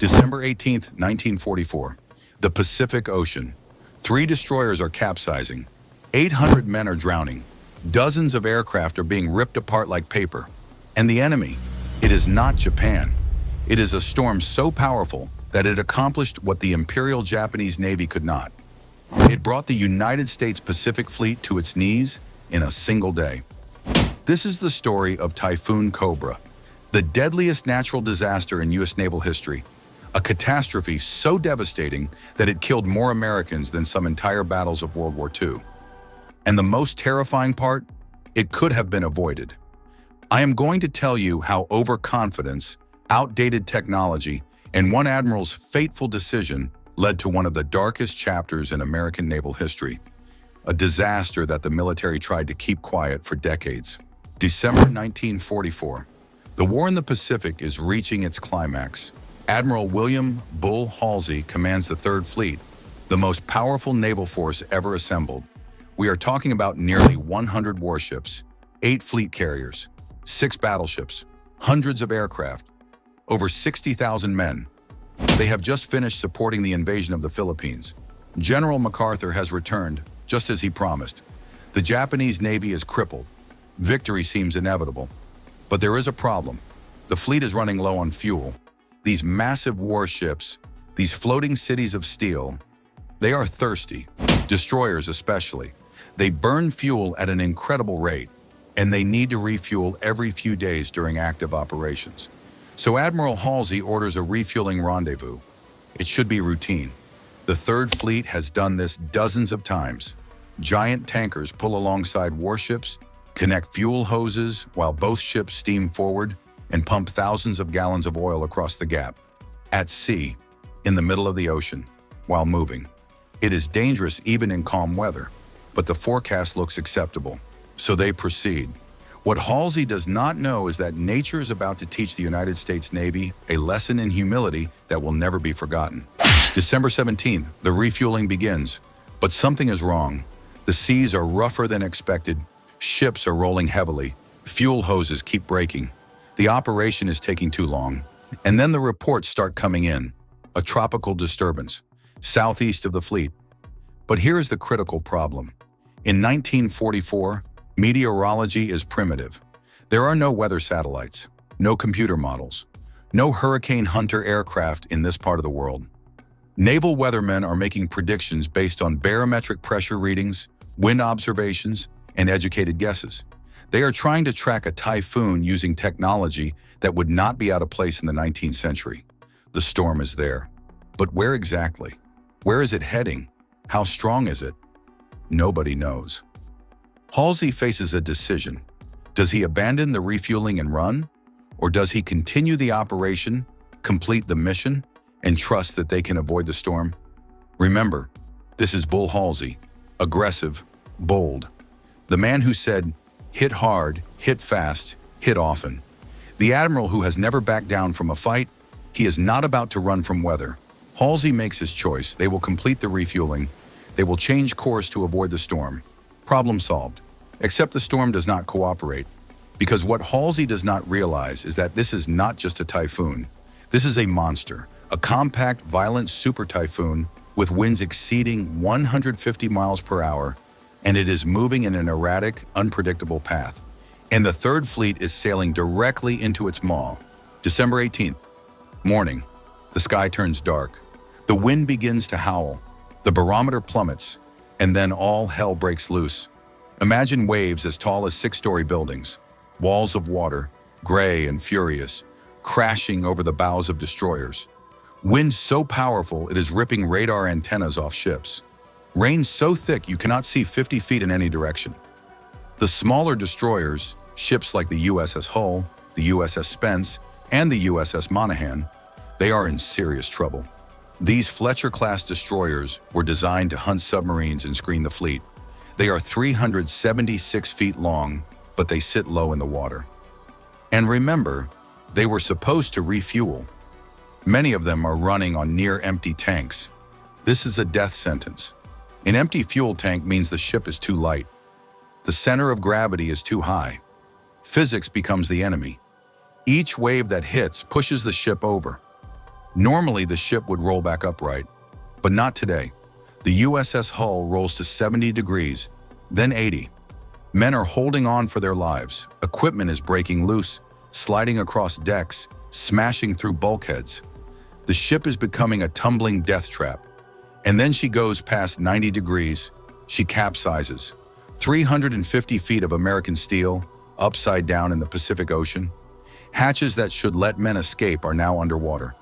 December 18th, 1944. The Pacific Ocean. 3 destroyers are capsizing. 800 men are drowning. Dozens of aircraft are being ripped apart like paper. And the enemy? It is not Japan. It is a storm so powerful that it accomplished what the Imperial Japanese Navy could not. It brought the United States Pacific Fleet to its knees in a single day. This is the story of Typhoon Cobra, the deadliest natural disaster in US naval history, a catastrophe so devastating that it killed more Americans than some entire battles of World War II. And the most terrifying part? It could have been avoided. I am going to tell you how overconfidence, outdated technology, and one admiral's fateful decision led to one of the darkest chapters in American naval history, a disaster that the military tried to keep quiet for decades. December 1944. The war in the Pacific is reaching its climax. Admiral William "Bull" Halsey commands the Third Fleet, the most powerful naval force ever assembled. We are talking about nearly 100 warships, 8 fleet carriers, 6 battleships, hundreds of aircraft, over 60,000 men. They have just finished supporting the invasion of the Philippines. General MacArthur has returned, just as he promised. The Japanese Navy is crippled. Victory seems inevitable. But there is a problem. The fleet is running low on fuel. These massive warships, these floating cities of steel, they are thirsty, destroyers especially. They burn fuel at an incredible rate, and they need to refuel every few days during active operations. So Admiral Halsey orders a refueling rendezvous. It should be routine. The Third Fleet has done this dozens of times. Giant tankers pull alongside warships, connect fuel hoses while both ships steam forward and pump thousands of gallons of oil across the gap. At sea, in the middle of the ocean, while moving. It is dangerous even in calm weather, but the forecast looks acceptable, so they proceed. What Halsey does not know is that nature is about to teach the United States Navy a lesson in humility that will never be forgotten. December 17th, the refueling begins, but something is wrong. The seas are rougher than expected, ships are rolling heavily, fuel hoses keep breaking. The operation is taking too long, and then the reports start coming in. A tropical disturbance, southeast of the fleet. But here is the critical problem. In 1944, meteorology is primitive. There are no weather satellites, no computer models, no Hurricane Hunter aircraft in this part of the world. Naval weathermen are making predictions based on barometric pressure readings, wind observations, and educated guesses. They are trying to track a typhoon using technology that would not be out of place in the 19th century. The storm is there. But where exactly? Where is it heading? How strong is it? Nobody knows. Halsey faces a decision. Does he abandon the refueling and run? Or does he continue the operation, complete the mission, and trust that they can avoid the storm? Remember, this is Bull Halsey, aggressive, bold. The man who said, hit hard, hit fast, hit often. The admiral who has never backed down from a fight. He is not about to run from weather. Halsey makes his choice. They will complete the refueling. They will change course to avoid the storm. Problem solved. Except the storm does not cooperate. Because what Halsey does not realize is that this is not just a typhoon. This is a monster, a compact, violent super typhoon with winds exceeding 150 miles per hour, and it is moving in an erratic, unpredictable path. And the Third Fleet is sailing directly into its maw. December 18th. Morning. The sky turns dark. The wind begins to howl. The barometer plummets, and then all hell breaks loose. Imagine waves as tall as 6-story buildings, walls of water, gray and furious, crashing over the bows of destroyers. Wind so powerful it is ripping radar antennas off ships. Rain so thick you cannot see 50 feet in any direction. The smaller destroyers, ships like the USS Hull, the USS Spence, and the USS Monaghan, they are in serious trouble. These Fletcher-class destroyers were designed to hunt submarines and screen the fleet. They are 376 feet long, but they sit low in the water. And remember, they were supposed to refuel. Many of them are running on near-empty tanks. This is a death sentence. An empty fuel tank means the ship is too light. The center of gravity is too high. Physics becomes the enemy. Each wave that hits pushes the ship over. Normally, the ship would roll back upright, but not today. The USS hull rolls to 70 degrees, then 80. Men are holding on for their lives. Equipment is breaking loose, sliding across decks, smashing through bulkheads. The ship is becoming a tumbling death trap. And then she goes past 90 degrees. She capsizes. 350 feet of American steel, upside down in the Pacific Ocean. Hatches that should let men escape are now underwater.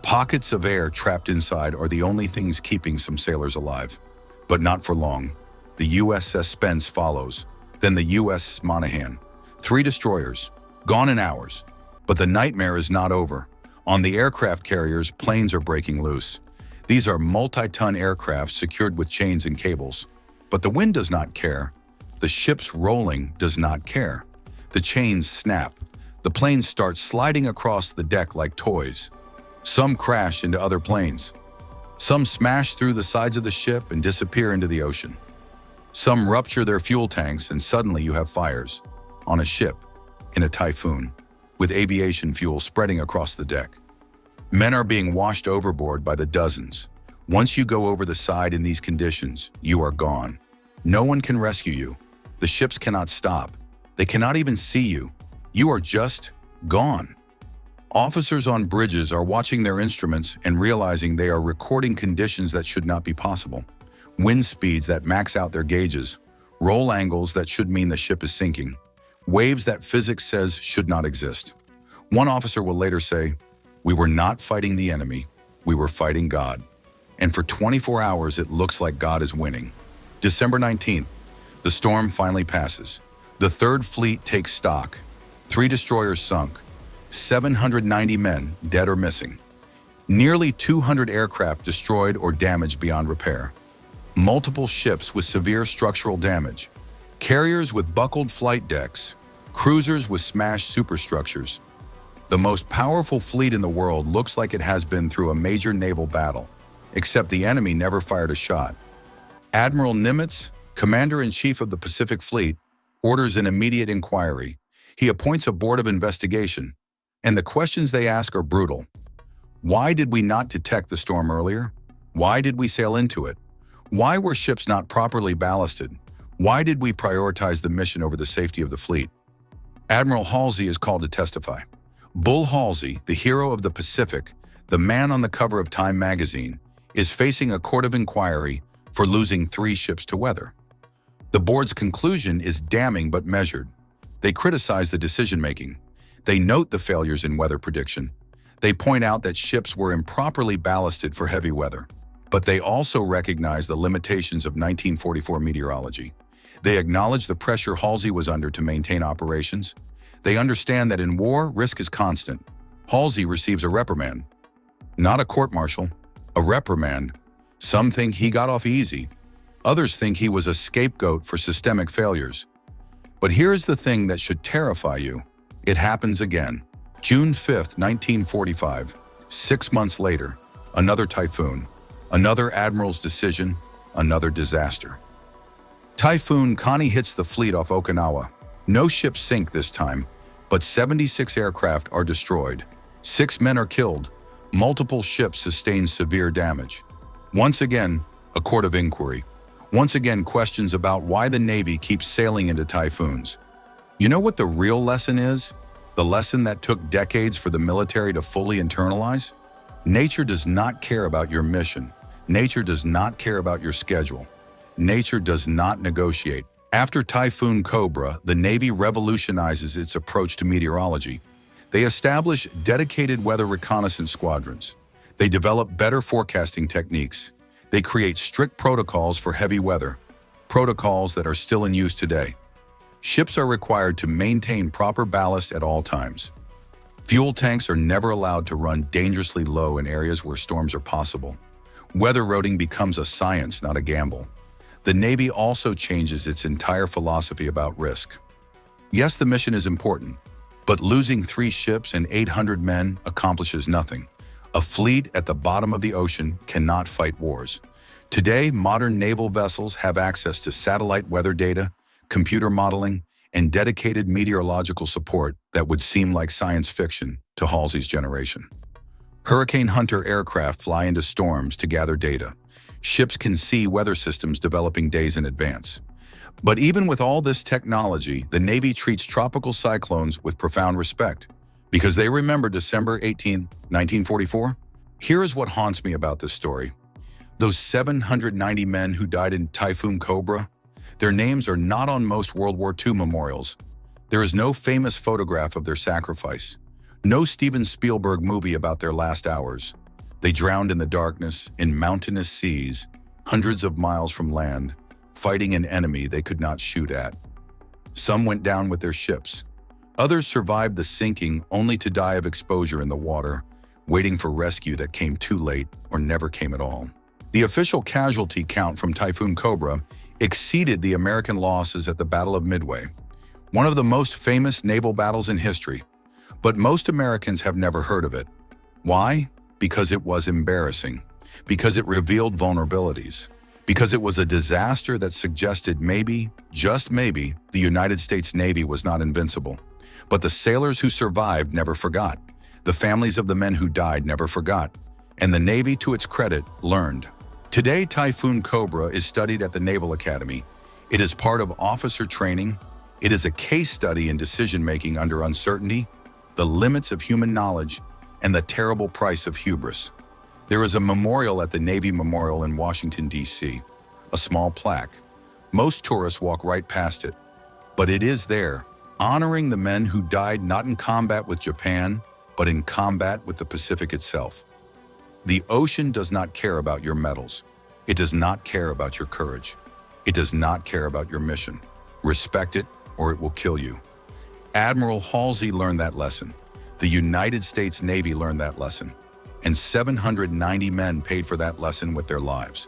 Pockets of air trapped inside are the only things keeping some sailors alive. But not for long. The USS Spence follows, then the US Monahan. 3 destroyers, gone in hours. But the nightmare is not over. On the aircraft carriers, planes are breaking loose. These are multi-ton aircraft secured with chains and cables. But the wind does not care. The ship's rolling does not care. The chains snap. The planes start sliding across the deck like toys. Some crash into other planes. Some smash through the sides of the ship and disappear into the ocean. Some rupture their fuel tanks and suddenly you have fires. On a ship, in a typhoon, with aviation fuel spreading across the deck. Men are being washed overboard by the dozens. Once you go over the side in these conditions, you are gone. No one can rescue you. The ships cannot stop. They cannot even see you. You are just gone. Officers on bridges are watching their instruments and realizing they are recording conditions that should not be possible. Wind speeds that max out their gauges, roll angles that should mean the ship is sinking, waves that physics says should not exist. One officer will later say, "We were not fighting the enemy, we were fighting God." And for 24 hours, it looks like God is winning. December 19th, the storm finally passes. The Third Fleet takes stock. 3 destroyers sunk. 790 men dead or missing. Nearly 200 aircraft destroyed or damaged beyond repair. Multiple ships with severe structural damage. Carriers with buckled flight decks. Cruisers with smashed superstructures. The most powerful fleet in the world looks like it has been through a major naval battle, except the enemy never fired a shot. Admiral Nimitz, Commander-in-Chief of the Pacific Fleet, orders an immediate inquiry. He appoints a board of investigation, and the questions they ask are brutal. Why did we not detect the storm earlier? Why did we sail into it? Why were ships not properly ballasted? Why did we prioritize the mission over the safety of the fleet? Admiral Halsey is called to testify. Bull Halsey, the hero of the Pacific, the man on the cover of Time magazine, is facing a court of inquiry for losing 3 ships to weather. The board's conclusion is damning but measured. They criticize the decision-making. They note the failures in weather prediction. They point out that ships were improperly ballasted for heavy weather. But they also recognize the limitations of 1944 meteorology. They acknowledge the pressure Halsey was under to maintain operations. They understand that in war, risk is constant. Halsey receives a reprimand. Not a court-martial, a reprimand. Some think he got off easy. Others think he was a scapegoat for systemic failures. But here's the thing that should terrify you. It happens again. June 5th, 1945. 6 months later, another typhoon. Another admiral's decision, another disaster. Typhoon Connie hits the fleet off Okinawa. No ships sink this time, but 76 aircraft are destroyed. 6 men are killed. Multiple ships sustain severe damage. Once again, a court of inquiry. Once again, questions about why the Navy keeps sailing into typhoons. You know what the real lesson is? The lesson that took decades for the military to fully internalize? Nature does not care about your mission. Nature does not care about your schedule. Nature does not negotiate. After Typhoon Cobra, the Navy revolutionizes its approach to meteorology. They establish dedicated weather reconnaissance squadrons. They develop better forecasting techniques. They create strict protocols for heavy weather, protocols that are still in use today. Ships are required to maintain proper ballast at all times. Fuel tanks are never allowed to run dangerously low in areas where storms are possible. Weather roading becomes a science, not a gamble. The Navy also changes its entire philosophy about risk. Yes, the mission is important, but losing 3 ships and 800 men accomplishes nothing. A fleet at the bottom of the ocean cannot fight wars. Today, modern naval vessels have access to satellite weather data, computer modeling, and dedicated meteorological support that would seem like science fiction to Halsey's generation. Hurricane Hunter aircraft fly into storms to gather data. Ships can see weather systems developing days in advance. But even with all this technology, the Navy treats tropical cyclones with profound respect. Because they remember December 18, 1944? Here is what haunts me about this story. Those 790 men who died in Typhoon Cobra, their names are not on most World War II memorials. There is no famous photograph of their sacrifice. No Steven Spielberg movie about their last hours. They drowned in the darkness, in mountainous seas, hundreds of miles from land, fighting an enemy they could not shoot at. Some went down with their ships. Others survived the sinking only to die of exposure in the water, waiting for rescue that came too late or never came at all. The official casualty count from Typhoon Cobra exceeded the American losses at the Battle of Midway, one of the most famous naval battles in history. But most Americans have never heard of it. Why? Because it was embarrassing. Because it revealed vulnerabilities. Because it was a disaster that suggested maybe, just maybe, the United States Navy was not invincible. But the sailors who survived never forgot. The families of the men who died never forgot. And the Navy, to its credit, learned. Today, Typhoon Cobra is studied at the Naval Academy. It is part of officer training. It is a case study in decision-making under uncertainty, the limits of human knowledge, and the terrible price of hubris. There is a memorial at the Navy Memorial in Washington, D.C., a small plaque. Most tourists walk right past it, but it is there, honoring the men who died not in combat with Japan, but in combat with the Pacific itself. The ocean does not care about your medals. It does not care about your courage. It does not care about your mission. Respect it, or it will kill you. Admiral Halsey learned that lesson. The United States Navy learned that lesson. And 790 men paid for that lesson with their lives.